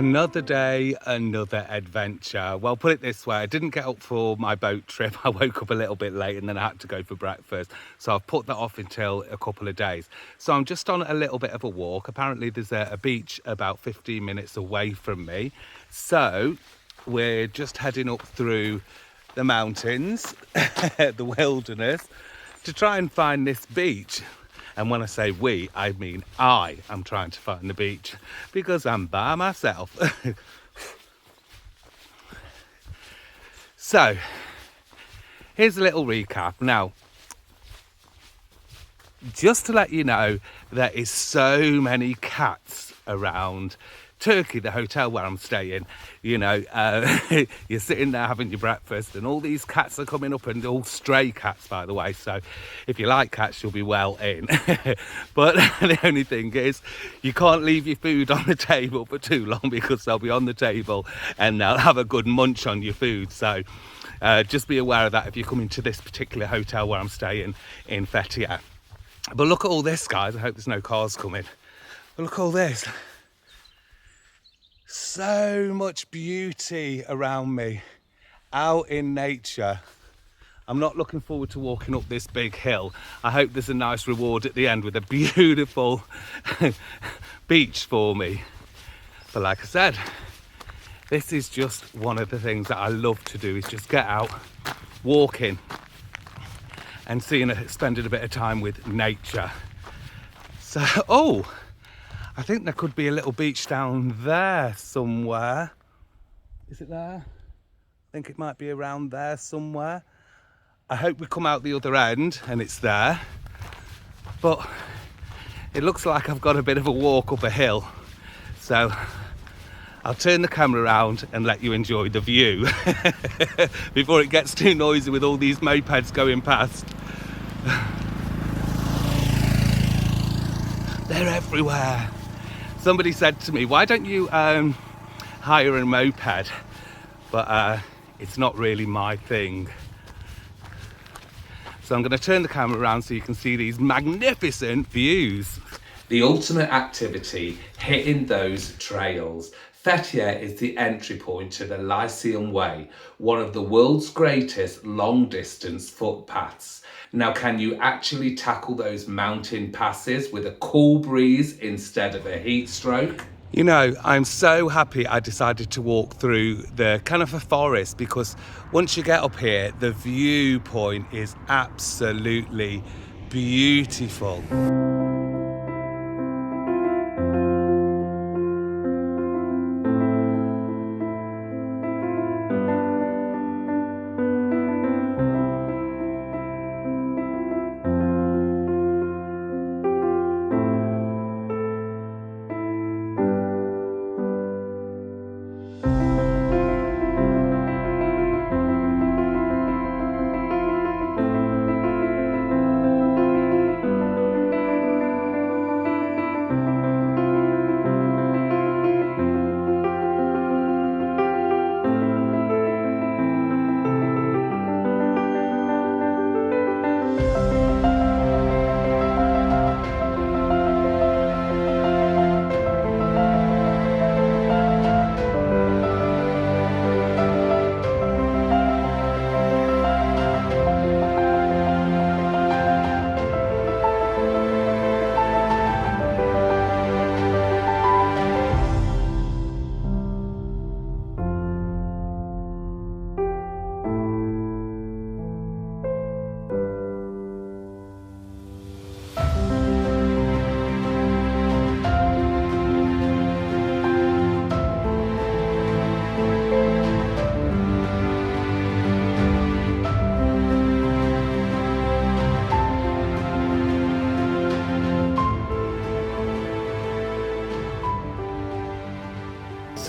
Another day, another adventure. Well, put it this way, I didn't get up for my boat trip. I woke up a little bit late and then I had to go for breakfast. So I've put that off until a couple of days. So I'm just on a little bit of a walk. Apparently there's a beach about 15 minutes away from me. So we're just heading up through the mountains, the wilderness, to try and find this beach. And when I say we, I mean I am trying to find the beach because I'm by myself. So, here's a little recap. Now, just to let you know, there is so many cats around Turkey, the hotel where I'm staying. You know, you're sitting there having your breakfast and all these cats are coming up, and all stray cats, by the way. So if you like cats, you'll be well in. But the only thing is, you can't leave your food on the table for too long because they'll be on the table and they'll have a good munch on your food. So just be aware of that if you're coming to this particular hotel where I'm staying in Fethiye. But look at all this, guys. I hope there's no cars coming. But look at all this. So much beauty around me, out in nature. I'm not looking forward to walking up this big hill. I hope there's a nice reward at the end with a beautiful beach for me. But like I said, this is just one of the things that I love to do, is just get out, walking and spending a bit of time with nature. So, I think there could be a little beach down there somewhere. Is it there? I think it might be around there somewhere. I hope we come out the other end and it's there. But it looks like I've got a bit of a walk up a hill. So I'll turn the camera around and let you enjoy the view before it gets too noisy with all these mopeds going past. They're everywhere. Somebody said to me, why don't you hire a moped? But it's not really my thing. So I'm going to turn the camera around so you can see these magnificent views. The ultimate activity, hitting those trails. Fethiye is the entry point to the Lycian Way, one of the world's greatest long-distance footpaths. Now, can you actually tackle those mountain passes with a cool breeze instead of a heat stroke? You know, I'm so happy I decided to walk through the kind of a forest, because once you get up here, the viewpoint is absolutely beautiful.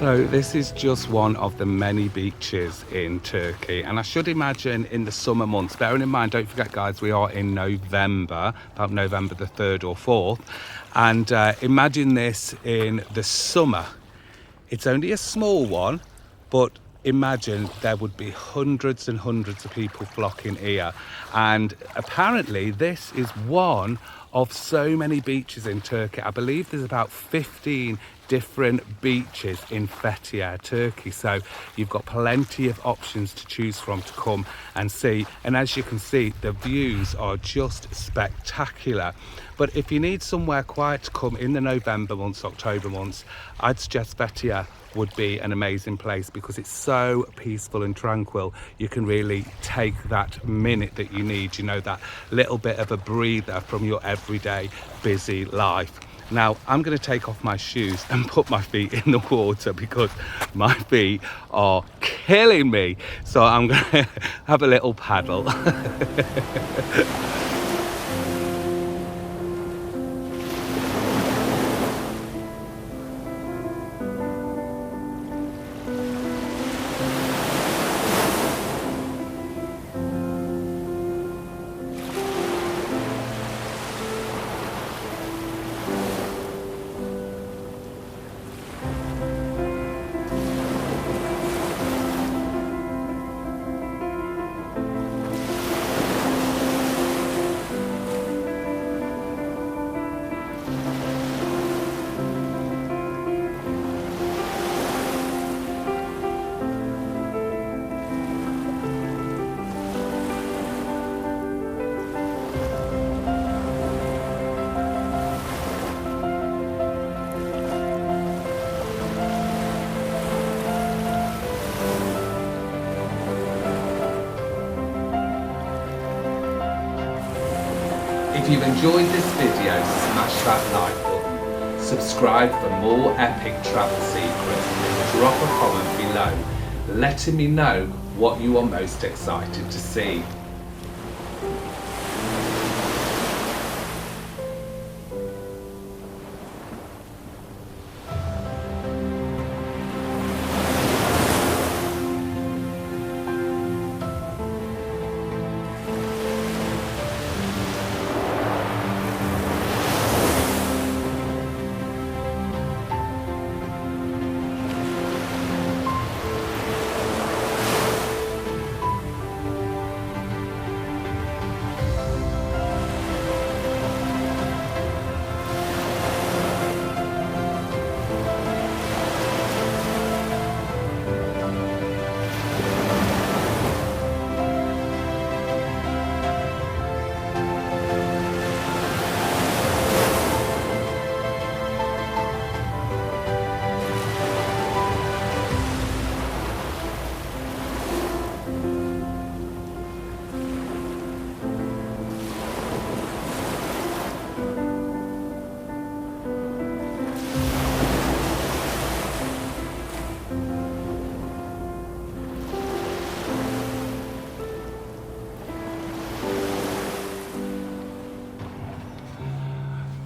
So this is just one of the many beaches in Turkey, and I should imagine in the summer months, bearing in mind, don't forget guys, we are in November, about November the 3rd or 4th, and imagine this in the summer. It's only a small one, but imagine there would be hundreds and hundreds of people flocking here. And apparently this is one of so many beaches in Turkey. I believe there's about 15 different beaches in Fethiye, Turkey. So you've got plenty of options to choose from to come and see. And as you can see, the views are just spectacular. But if you need somewhere quiet to come in the November months, October months, I'd suggest Fethiye would be an amazing place because it's so peaceful and tranquil. You can really take that minute that you need, you know, that little bit of a breather from your everyday busy life. Now I'm going to take off my shoes and put my feet in the water because my feet are killing me. So I'm going to have a little paddle. If you've enjoyed this video, smash that like button. Subscribe for more epic travel secrets and drop a comment below, letting me know what you are most excited to see.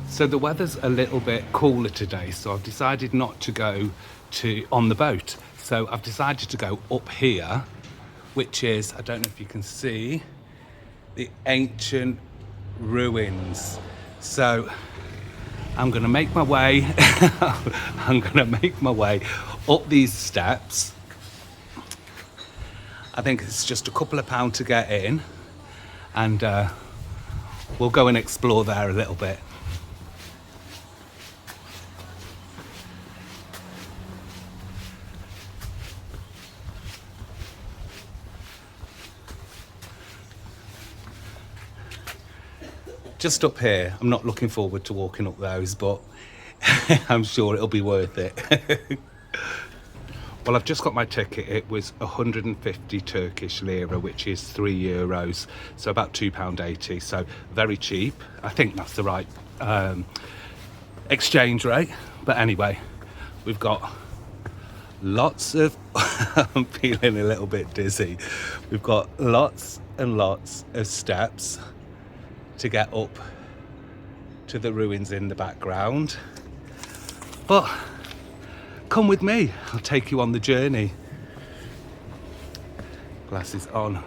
So the weather's a little bit cooler today, so I've decided not to go on the boat. So I've decided to go up here, which is, I don't know if you can see, the ancient ruins. So I'm gonna make my way, up these steps. I think it's just a couple of pounds to get in, and we'll go and explore there a little bit. Just up here, I'm not looking forward to walking up those, but I'm sure it'll be worth it. Well, I've just got my ticket. It was 150 Turkish lira, which is €3, so about £2.80, so very cheap. I think that's the right exchange rate. But anyway, we've got lots of, I'm feeling a little bit dizzy. We've got lots and lots of steps to get up to the ruins in the background. But come with me, I'll take you on the journey. Glasses on.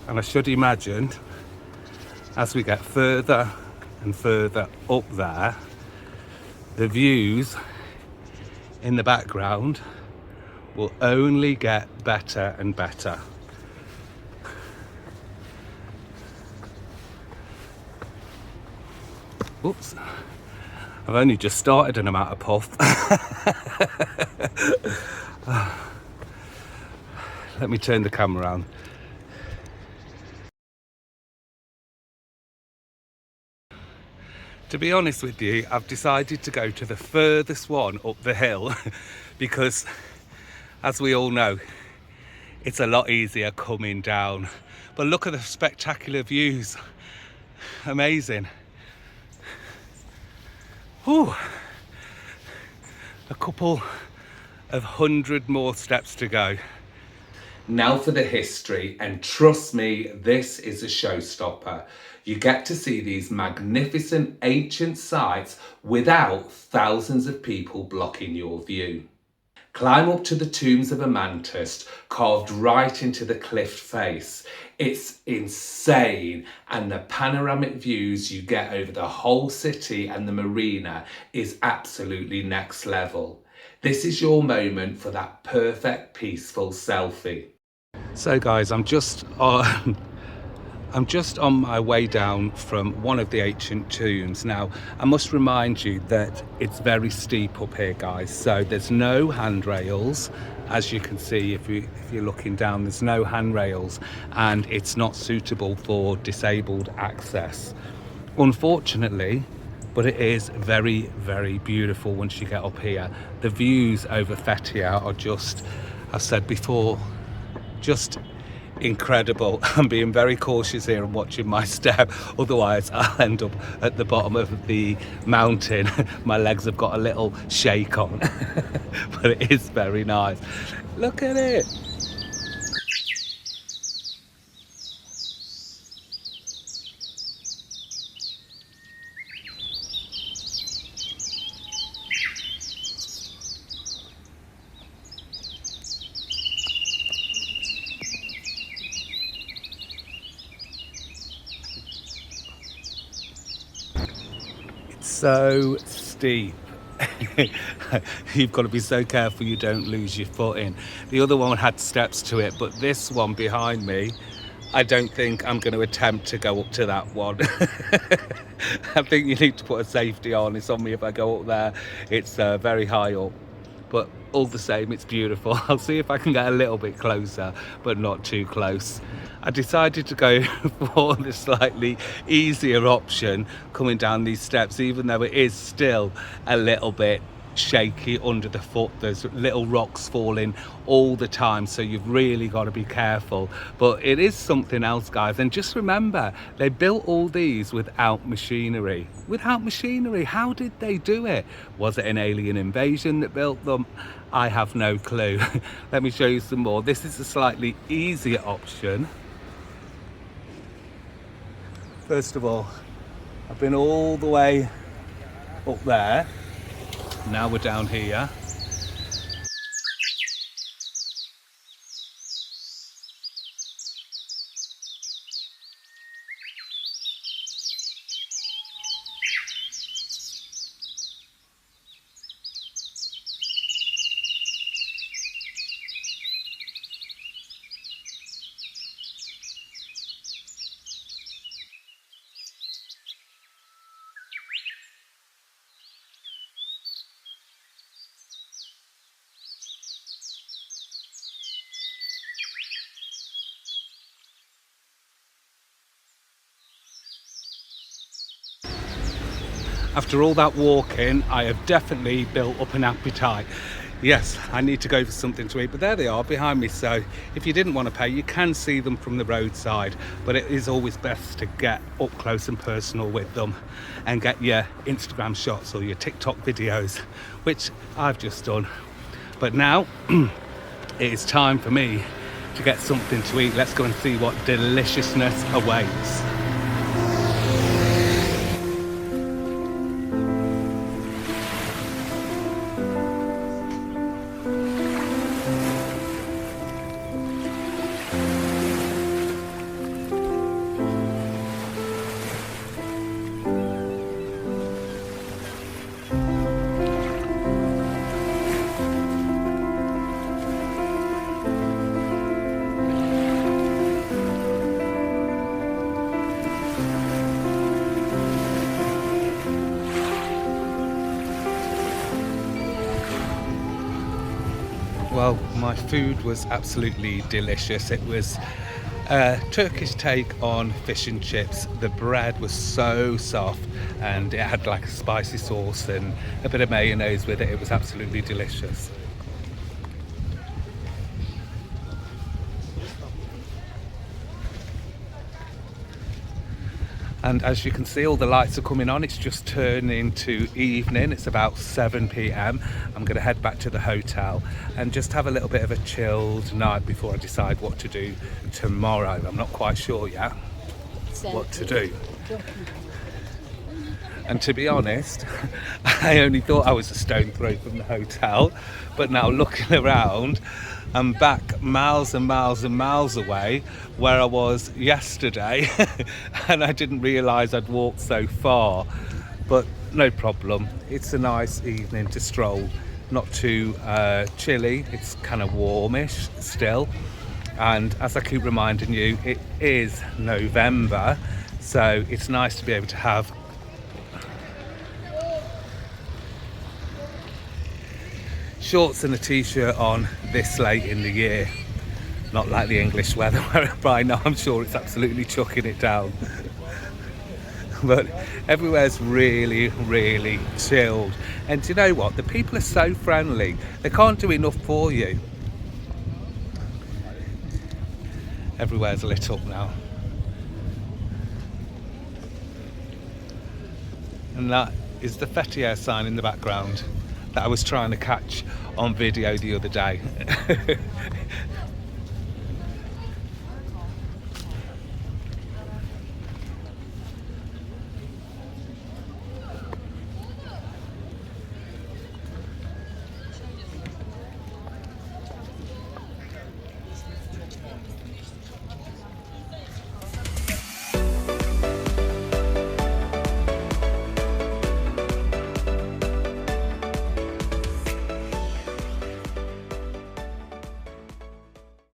And I should imagine as we get further and further up there, the views in the background will only get better and better. Oops. I've only just started and I'm out of puff. Let me turn the camera around. To be honest with you, I've decided to go to the furthest one up the hill because, as we all know, it's a lot easier coming down. But look at the spectacular views. Amazing. Whew. A couple of 100 more steps to go. Now for the history, and trust me, this is a showstopper. You get to see these magnificent ancient sites without thousands of people blocking your view. Climb up to the tombs of Amantus, carved right into the cliff face. It's insane, and the panoramic views you get over the whole city and the marina is absolutely next level. This is your moment for that perfect peaceful selfie. So guys, I'm just on my way down from one of the ancient tombs. Now, I must remind you that it's very steep up here, guys. So there's no handrails. As you can see, if you're looking down, there's no handrails, and it's not suitable for disabled access, unfortunately. But it is very, very beautiful once you get up here. The views over Fethiye are just, I've said before, just incredible. I'm being very cautious here and watching my step, otherwise I'll end up at the bottom of the mountain. My legs have got a little shake on. But it is very nice. Look at it. So steep. You've got to be so careful you don't lose your footing. The other one had steps to it, but this one behind me, I don't think I'm going to attempt to go up to that one. I think you need to put a safety on. It's on me if I go up there. It's very high up, but all the same, it's beautiful. I'll see if I can get a little bit closer, but not too close. I decided to go for the slightly easier option coming down these steps, even though it is still a little bit shaky under the foot. There's little rocks falling all the time, so you've really got to be careful. But it is something else, guys. And just remember, they built all these without machinery. Without machinery, how did they do it? Was it an alien invasion that built them? I have no clue. Let me show you some more. This is a slightly easier option. First of all, I've been all the way up there. Now we're down here. After all that walking, I have definitely built up an appetite. Yes, I need to go for something to eat, but there they are behind me. So if you didn't want to pay, you can see them from the roadside, but it is always best to get up close and personal with them and get your Instagram shots or your TikTok videos, which I've just done. But now it is time for me to get something to eat. Let's go and see what deliciousness awaits. Well, my food was absolutely delicious. It was a Turkish take on fish and chips. The bread was so soft and it had like a spicy sauce and a bit of mayonnaise with it. It was absolutely delicious. And as you can see, all the lights are coming on. It's just turning to evening. It's about 7 p.m. I'm going to head back to the hotel and just have a little bit of a chilled night before I decide what to do tomorrow. I'm not quite sure yet what to do. And to be honest, I only thought I was a stone throw from the hotel, but now looking around, I'm back miles and miles and miles away where I was yesterday and I didn't realise I'd walked so far, but no problem. It's a nice evening to stroll, not too chilly, it's kind of warmish still, and as I keep reminding you, it is November, so it's nice to be able to have shorts and a t-shirt on this late in the year, not like the English weather where by now I'm sure it's absolutely chucking it down. But everywhere's really, really chilled, and do you know what, the people are so friendly, they can't do enough for you. Everywhere's lit up now, and that is the Fethiye sign in the background that I was trying to catch on video the other day.